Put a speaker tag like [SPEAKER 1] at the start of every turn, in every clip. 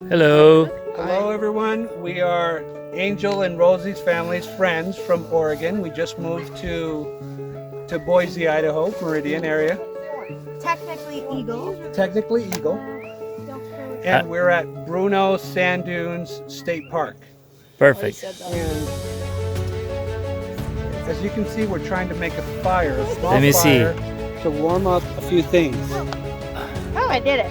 [SPEAKER 1] Hello.
[SPEAKER 2] Hello everyone, we are Angel and Rosie's family's friends from Oregon. We just moved to Boise, Idaho, Meridian area.
[SPEAKER 3] Technically Eagle.
[SPEAKER 2] Technically Eagle. And we're at Bruneau Sand Dunes State Park.
[SPEAKER 1] Perfect.
[SPEAKER 2] And as you can see, we're trying to make a fire, a small
[SPEAKER 1] Let me
[SPEAKER 2] fire, to warm up a few things.
[SPEAKER 3] Oh, I did it.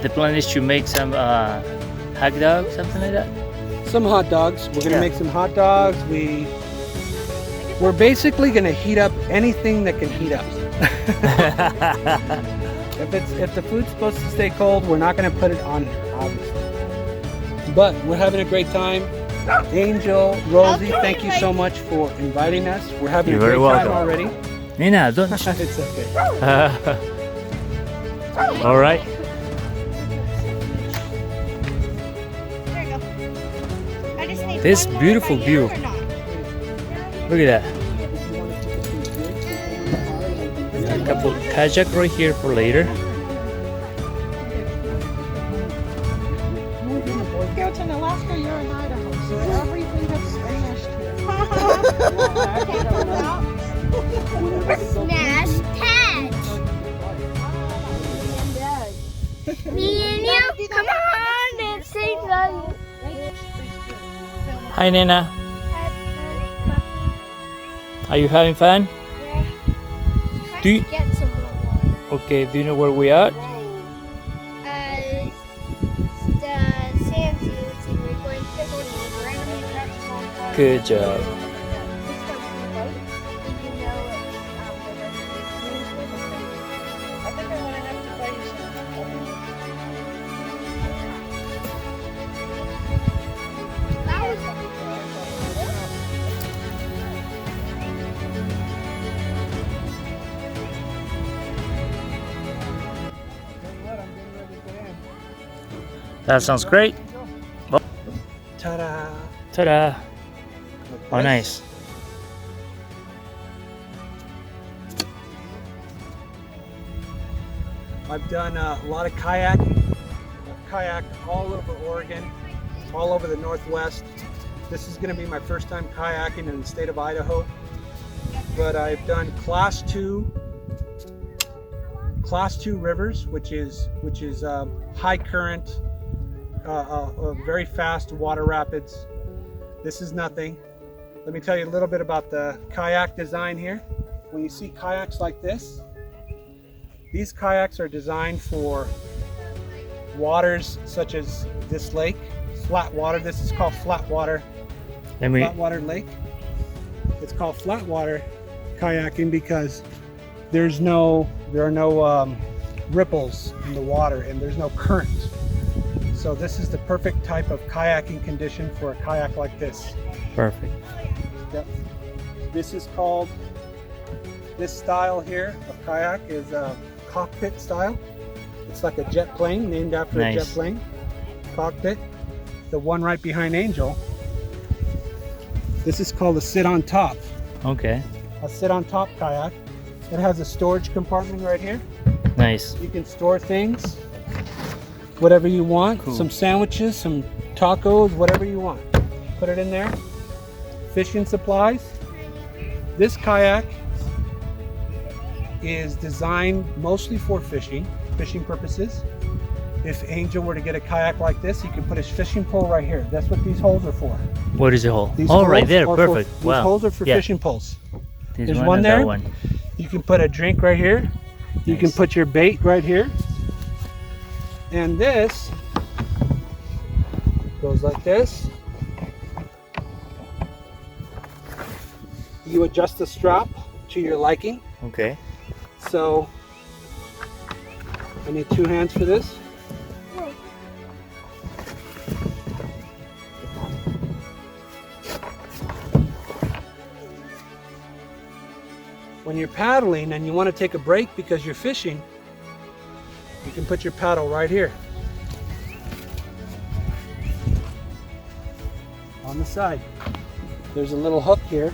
[SPEAKER 1] The plan is to make some hot dog, something like that.
[SPEAKER 2] Some hot dogs. We're gonna
[SPEAKER 1] Yeah.
[SPEAKER 2] make some hot dogs. We're basically gonna heat up anything that can heat up. If the food's supposed to stay cold, we're not gonna put it on here, obviously. But we're having a great time. Angel, Rosie, thank you so much for inviting us. We're having
[SPEAKER 1] You're
[SPEAKER 2] a
[SPEAKER 1] very
[SPEAKER 2] great time
[SPEAKER 1] welcome.
[SPEAKER 2] already.
[SPEAKER 1] Nina, don't.
[SPEAKER 2] It's okay.
[SPEAKER 1] All right.
[SPEAKER 3] There you go. I just need
[SPEAKER 1] This
[SPEAKER 3] one more
[SPEAKER 1] beautiful
[SPEAKER 3] right here
[SPEAKER 1] view.
[SPEAKER 3] or not?
[SPEAKER 1] Look at that. A couple kajak right here for later.
[SPEAKER 4] Go to Alaska, you're in Idaho, so everything has finished here.
[SPEAKER 3] Smash pads. Me and you, come on and sing like.
[SPEAKER 1] Hi, Nina. Are you having fun? Do you,
[SPEAKER 3] Get some more water.
[SPEAKER 1] okay, do you know where we are?
[SPEAKER 3] The sand dunes, and we're going fishing. We're going to be catching all the
[SPEAKER 1] Good job.
[SPEAKER 4] I think I want enough to buy you
[SPEAKER 1] That sounds great.
[SPEAKER 2] Ta-da!
[SPEAKER 1] Ta-da. Oh, nice.
[SPEAKER 2] I've done a lot of kayaking. I've kayaked all over Oregon, all over the Northwest. This is going to be my first time kayaking in the state of Idaho. But I've done class two rivers, which is high current, very fast water rapids. This is nothing. Let me tell you a little bit about the kayak design here. When you see kayaks like this, these kayaks are designed for waters such as this lake, flat water. This is called flat water lake. It's called flat water kayaking because there are no ripples in the water and there's no current. So this is the perfect type of kayaking condition for a kayak like this.
[SPEAKER 1] Perfect.
[SPEAKER 2] Yep. This style here of kayak is a cockpit style. It's like a jet plane, named after a jet
[SPEAKER 1] Nice.
[SPEAKER 2] plane. Cockpit. The one right behind Angel. This is called a sit on top.
[SPEAKER 1] Okay.
[SPEAKER 2] A sit on top kayak. It has a storage compartment right here.
[SPEAKER 1] Nice.
[SPEAKER 2] You can store things, whatever you want.
[SPEAKER 1] Cool.
[SPEAKER 2] Some sandwiches, some tacos, whatever you want. Put it in there. Fishing supplies. This kayak is designed mostly for fishing purposes. If Angel were to get a kayak like this, he could put his fishing pole right here. That's what these holes are for.
[SPEAKER 1] What is the hole?
[SPEAKER 2] These
[SPEAKER 1] Oh, right
[SPEAKER 2] holes
[SPEAKER 1] there.
[SPEAKER 2] are
[SPEAKER 1] Perfect.
[SPEAKER 2] These
[SPEAKER 1] Wow.
[SPEAKER 2] holes are for
[SPEAKER 1] Yeah.
[SPEAKER 2] fishing poles.
[SPEAKER 1] This
[SPEAKER 2] There's
[SPEAKER 1] one
[SPEAKER 2] one
[SPEAKER 1] and
[SPEAKER 2] there.
[SPEAKER 1] that one.
[SPEAKER 2] You can put a drink right here. You can
[SPEAKER 1] Nice.
[SPEAKER 2] put your bait right here. And this goes like this. You adjust the strap to your liking.
[SPEAKER 1] Okay.
[SPEAKER 2] So I need two hands for this. When you're paddling and you want to take a break because you're fishing, you can put your paddle right here on the side. There's a little hook here,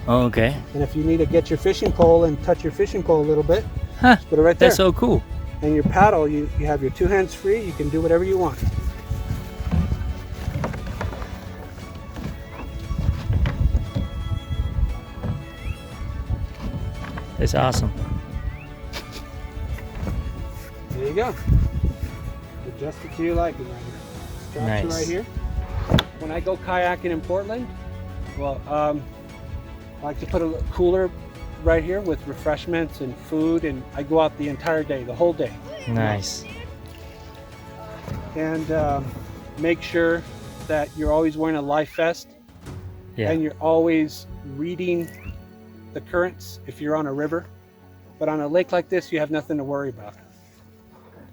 [SPEAKER 1] Oh, okay.
[SPEAKER 2] and if you need to get your fishing pole and touch your fishing pole a little bit,
[SPEAKER 1] Huh.
[SPEAKER 2] just put it right there.
[SPEAKER 1] That's so cool.
[SPEAKER 2] And your paddle, you have your two hands free. You can do whatever you want.
[SPEAKER 1] It's awesome.
[SPEAKER 2] There you go. Adjust it to your liking right here. Straps
[SPEAKER 1] Nice.
[SPEAKER 2] right here. When I go kayaking in Portland, well, I like to put a cooler right here with refreshments and food, and I go out the entire day, the whole day.
[SPEAKER 1] Nice.
[SPEAKER 2] And make sure that you're always wearing a life vest,
[SPEAKER 1] Yeah.
[SPEAKER 2] and you're always reading the currents if you're on a river. But on a lake like this, you have nothing to worry about.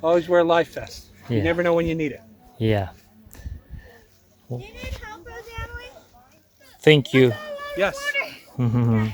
[SPEAKER 2] Always wear a life vest. You
[SPEAKER 1] Yeah.
[SPEAKER 2] never know when you need it.
[SPEAKER 1] Yeah.
[SPEAKER 3] Do you need help, Rosalie?
[SPEAKER 1] Thank you.
[SPEAKER 2] Yes.
[SPEAKER 1] Mhm.